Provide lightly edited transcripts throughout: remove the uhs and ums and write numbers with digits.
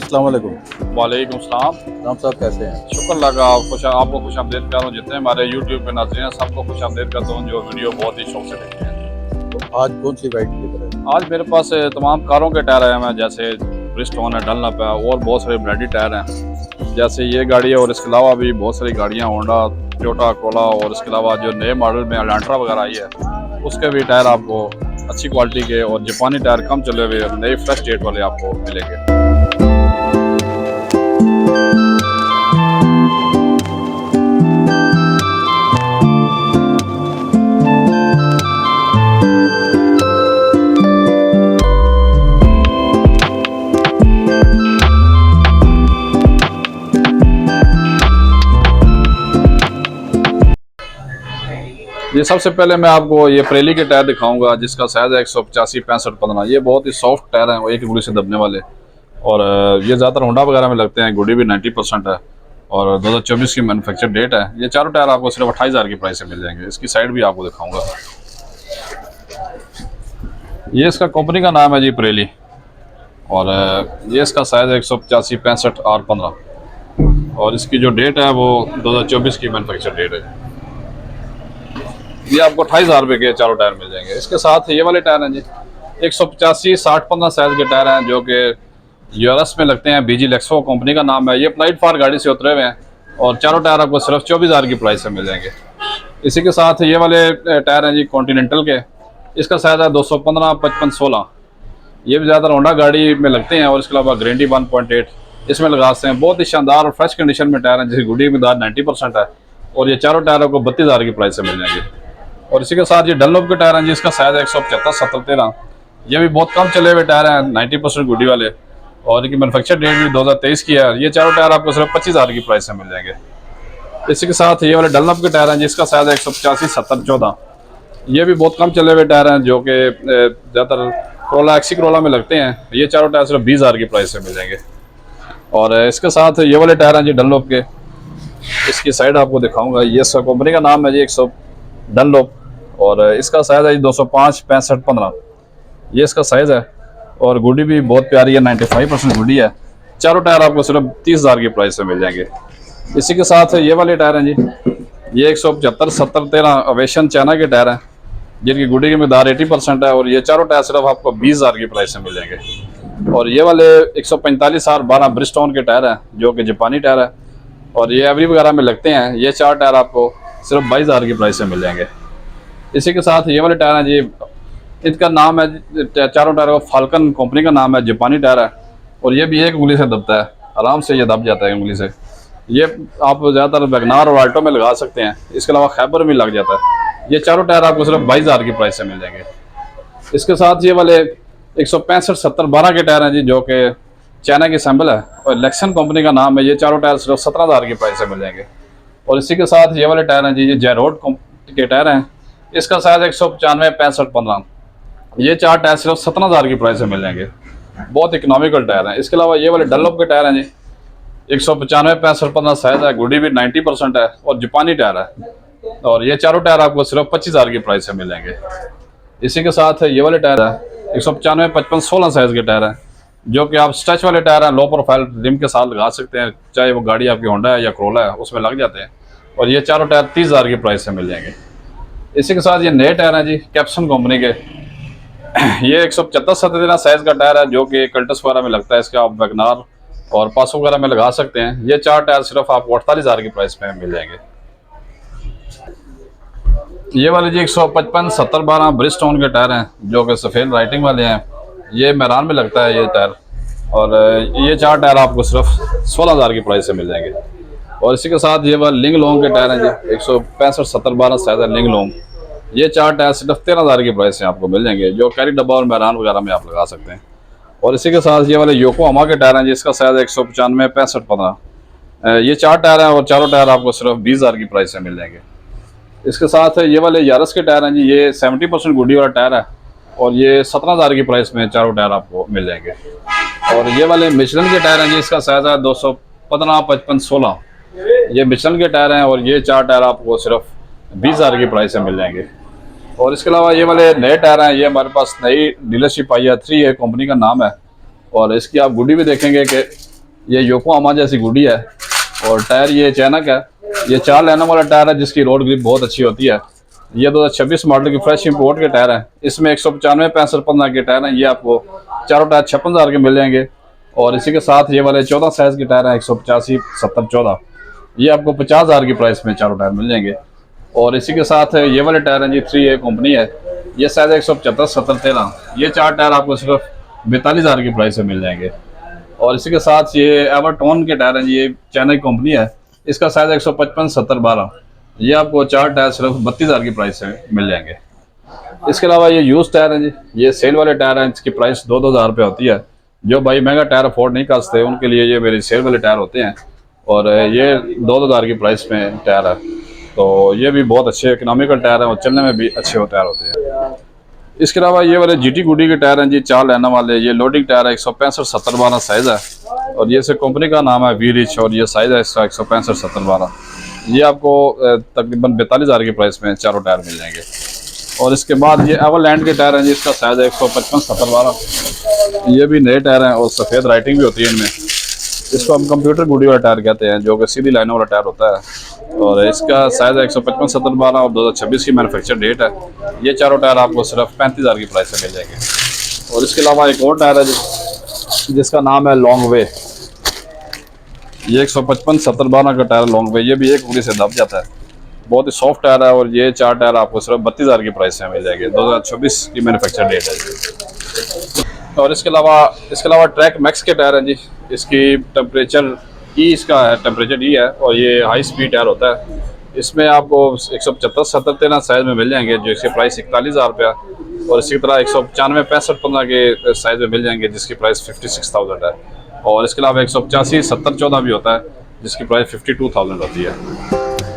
अस्सलाम वालेकुम। वालेकुम सलाम। राम साहब कैसे हैं? शुक्र लगा आपको खुश आमदेद कर रहा हूँ। जितने हमारे यूट्यूब पे नाज़रीन हैं सबको खुश आमदेद करता हूँ जो वीडियो बहुत ही शौक से देखते हैं। तो आज कौन सी बाइक लेकर आए? आज मेरे पास तमाम कारों के टायर हैं, जैसे ब्रिजस्टोन है, डनलप है और बहुत सारे ब्रांडेड टायर हैं। जैसे ये गाड़ी है और इसके अलावा भी बहुत सारी गाड़ियाँ, होंडा, टोयोटा कोला और इसके अलावा जो नए मॉडल में एलेंट्रा वगैरह आई है उसके भी टायर आपको अच्छी क्वालिटी के और जापानी टायर कम चले हुए नए फ्रेश डेट वाले आपको मिलेंगे। ये सबसे पहले मैं आपको ये प्रेली के टायर दिखाऊंगा जिसका साइज है 185 65 15। ये बहुत ही सॉफ्ट टायर हैं, एक उंगली से दबने वाले, और ये ज़्यादातर होंडा वगैरह में लगते हैं। गुडी भी 90% है और 2024 की मैन्युफैक्चर डेट है। ये चारों टायर आपको सिर्फ 28,000 की प्राइस से मिल जाएंगे। इसकी साइड भी आपको दिखाऊंगा। ये इसका कंपनी का नाम है जी प्रेली, और ये इसका साइज है 185 65 R15 और इसकी जो डेट है वो 2024 की मैन्युफैक्चर डेट है। ये आपको 28,000 रुपये के चारों टायर मिल जाएंगे। इसके साथ ये वाले टायर हैं जी 185 60 15 साइज के टायर हैं जो कि यूएस में लगते हैं। बीजी लेक्सो कंपनी का नाम है। ये अप्लाइड फॉर गाड़ी से उतरे हुए हैं और चारों टायर आपको सिर्फ 24,000 की प्राइस से मिल जाएंगे। इसी के साथ ये वाले टायर हैं जी कॉन्टिनेंटल के। इसका साइज है 215 55 16। ये भी ज़्यादातर होंडा गाड़ी में लगते हैं और इसके अलावा ग्रेंडी 1.8 इसमें लगा सकते हैं। बहुत ही शानदार और फ्रेश कंडीशन में टायर हैं जिसकी गुडी मिकदार 90% है और ये चारों टायर आपको 32,000 की प्राइस से मिल जाएंगे। और इसी के साथ ये डनलॉप के टायर हैं जिसका साइज है 175 70 13। ये भी बहुत कम चले हुए टायर हैं, 90% गुडी वाले, और इनकी मैन्युफैक्चर डेट भी 2023 की है। ये चारों टायर आपको सिर्फ 25,000 की प्राइस से मिल जाएंगे। इसी के साथ ये वाले डनलॉप के टायर हैं जिसका साइज है 185 70 14। ये भी बहुत कम चले हुए टायर हैं जो कि ज़्यादातर कोरोला एक्सी कोरोला में लगते हैं। ये चारों टायर सिर्फ 20,000 की प्राइस से मिल जाएंगे। और इसके साथ ये वाले टायर हैं जी डनलॉप के। इसकी साइड आपको दिखाऊंगा। ये इसका कंपनी का नाम है जी 100 डनलॉप और इसका साइज है 205 65 15। ये इसका साइज है और गुडी भी बहुत प्यारी है, 95% गुडी है। चारों टायर आपको सिर्फ 30,000 की प्राइस से मिल जाएंगे। इसी के साथ ये वाले टायर हैं जी ये 175 70 13 अवेशन चाइना के टायर हैं जिनकी गुडी की मिकदार 80% है और ये चारों टायर सिर्फ आपको 20,000 की प्राइस से मिल जाएंगे। और ये वाले 145 R12 ब्रिजस्टोन के टायर हैं जो कि जापानी टायर है और ये एवरी वगैरह में लगते हैं। ये चार टायर आपको सिर्फ 22,000 की प्राइस से मिल जाएंगे। इसी के साथ ये वाले टायर हैं जी, इनका नाम है, चारों टायर का फाल्कन कंपनी का नाम है, जापानी टायर है और ये भी एक उंगली से दबता है, आराम से ये दब जाता है उंगली से। ये आप ज़्यादातर वैगनार और आल्टो में लगा सकते हैं। इसके अलावा खैबर में लग जाता है। ये चारों टायर आपको सिर्फ 22,000 की प्राइस से मिल जाएंगे। इसके साथ ये वाले 165 70 12 के टायर हैं जी जो कि चाइना की सैम्बल है और लेक्सन कंपनी का नाम है। ये चारों टायर सिर्फ 17,000 की प्राइस से मिल जाएंगे। और इसी के साथ ये वाले टायर हैं जी, ये जैरोड के टायर हैं। इसका साइज 195 65 15। ये चार टायर सिर्फ 17,000 की प्राइस से मिल जाएंगे। बहुत इकोनॉमिकल टायर हैं। इसके अलावा ये वाले डनलॉप के टायर हैं जी 195 65 15 साइज है, गुडी भी 90% है और जापानी टायर है और ये चारों टायर आपको सिर्फ 25,000 की प्राइस से मिल जाएंगे। इसी के साथ ये वाले टायर है 195 55 16 साइज के टायर हैं जो कि आप स्ट्रेच वाले टायर हैं, लो प्रोफाइल रिम के साथ लगा सकते हैं, चाहे वो गाड़ी आपकी होंडा है या कोरोला है उसमें लग जाते हैं और ये चारों टायर 30,000 की प्राइस से मिल जाएंगे। इसी के साथ ये नए टायर हैं जी कैप्सन कंपनी के। ये 175 70 साइज का टायर है जो कि कल्टस वगैरह में लगता है। इसके आप वैगनार और पासो वगैरह में लगा सकते हैं। ये चार टायर सिर्फ आपको 48,000 की प्राइस में मिल जाएंगे। ये वाले जी 155 70 12 ब्रिजस्टोन के टायर हैं जो कि सफ़ेद राइटिंग वाले हैं। ये मैदान में लगता है ये टायर और ये चार टायर आपको सिर्फ 16,000 की प्राइस से मिल जाएंगे। और इसी के साथ ये वाले लिंग लॉन्ग के टायर हैं जी 165 70 12 साइज है लिंग लॉन्ग। ये चार टायर सिर्फ 13,000 की प्राइस से आपको मिल जाएंगे जो कैरी डब्बा और मैदान वगैरह में आप लगा सकते हैं। और इसी के साथ ये वाले योकोहामा के टायर हैं जिसका साइज 195 65 15। ये चार टायर हैं और चारों टायर आपको सिर्फ 20,000 की प्राइस से मिल जाएंगे। इसके साथ ये वाले यारस के टायर हैं जी, ये 70% गुडी वाला टायर है और ये 17,000 की प्राइस में चारों टायर आपको मिल जाएंगे। और ये वाले मिशलन के टायर हैं जी, इसका साइज है 215 55 16। ये मिशलन के टायर हैं और ये चार टायर आपको सिर्फ 20,000 की प्राइस से मिल जाएंगे। और इसके अलावा ये वाले नए टायर हैं, ये हमारे पास नई डीलरशिप आई है, 3A कंपनी का नाम है और इसकी आप गुडी भी देखेंगे कि ये योकोहामा जैसी गुडी है और टायर ये चैनक है। ये 4 लाइनों वाला टायर है जिसकी रोड ग्रिप बहुत अच्छी होती है। ये 2026 मॉडल की फ्रेश इंपोर्ट के टायर हैं। इसमें 195 65 15 के टायर हैं। ये आपको चारों टायर 56,000 के मिल जाएंगे। और इसी के साथ ये वाले 14 साइज़ के टायर हैं 185 70 14। ये आपको 50,000 की प्राइस में चारों टायर मिल जाएंगे। और इसी के साथ ये वाले टायर हैं जी 3A कंपनी है। ये साइज़ 175 70 13। ये 4 टायर आपको सिर्फ 42,000 की प्राइस में मिल जाएंगे। और इसी के साथ ये एवर्टॉन के टायर हैं जी, ये चाइना की कंपनी है। इसका साइज़ 155 70 12। ये आपको 4 टायर सिर्फ 32,000 की प्राइस में मिल जाएंगे। इसके अलावा ये यूज़ टायर हैं जी, ये सेल वाले टायर हैं। इसकी प्राइस 2-2 हज़ार रुपये होती है। जो भाई महंगा टायर अफोर्ड नहीं कर सकते उनके लिए ये मेरे सेल वाले टायर होते हैं। और ये 2-2 हज़ार की प्राइस में टायर है। तो ये भी बहुत अच्छे इकोनॉमिकल टायर हैं और चलने में भी अच्छे टायर होते हैं। इसके अलावा ये वाले GT गुडी के टायर हैं जी, 4 लाइनों वाले। ये लोडिंग टायर है 165 70 12 साइज़ है। और ये से कंपनी का नाम है वी रिच और ये साइज़ है इसका 165 70 12। ये आपको तकरीबन 42,000 की प्राइस में चारों टायर मिल जाएंगे। और इसके बाद ये एवरलैंड के टायर हैं जी, इसका साइज़ है 155 70 12। ये भी नए टायर हैं और सफ़ेद राइटिंग भी होती है इनमें। इसको हम कंप्यूटर गुडी वाला टायर कहते हैं जो कि सीधी लाइनों वाला टायर होता है। और इसका साइज़ है 155 70 12 और 2026 की मैन्युफैक्चर डेट है। ये चारों टायर आपको सिर्फ 35,000 की प्राइस में मिल जाएंगे। और इसके अलावा एक और टायर है जिसका नाम है लॉन्ग वे। ये 155 70 12 का टायर लॉन्ग वे। ये भी एक उंगली से दब जाता है, बहुत ही सॉफ्ट टायर है। और ये 4 टायर आपको सिर्फ 32,000 की प्राइस में मिल जाएंगे। 2026 की मैन्युफैक्चर डेट है। और इसके अलावा ट्रैक मैक्स के टायर हैं जी। इसकी टेम्परेचर इसका है, टेम्परेचर है। और ये हाई स्पीड टायर होता है। इसमें आपको 175 70 13 साइज़ में मिल जाएंगे जो इसकी प्राइस 41,000 रुपया। और इसी तरह 195 65 15 के साइज़ में मिल जाएंगे जिसकी प्राइस 56,000 है। और इसके अलावा 185 70 14 भी होता है जिसकी प्राइस 52,000 होती है।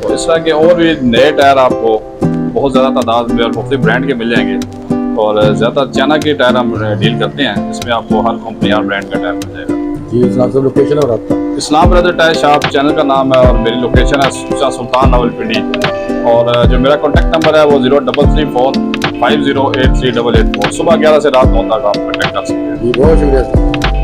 और इस तरह के और भी नए टायर आपको बहुत ज़्यादा तादाद में और मुख्तलिफ ब्रांड के मिल जाएंगे। और ज़्यादा चाइना के टायर हम डील करते हैं। इसमें आपको हर कंपनी हर ब्रांड का टायर मिल जाएगा जी। इस्लाम से लोकेशन और आपका? इस्लाम ब्रदर टायर शॉप चैनल का नाम है और मेरी लोकेशन है शाह सुल्तान रावलपिंडी। और जो मेरा कॉन्टैक्ट नंबर है वो 0334 5083 884। सुबह 11 से रात 9 तक आप कॉन्टैक्ट कर सकते हैं। जी बहुत शुक्रिया।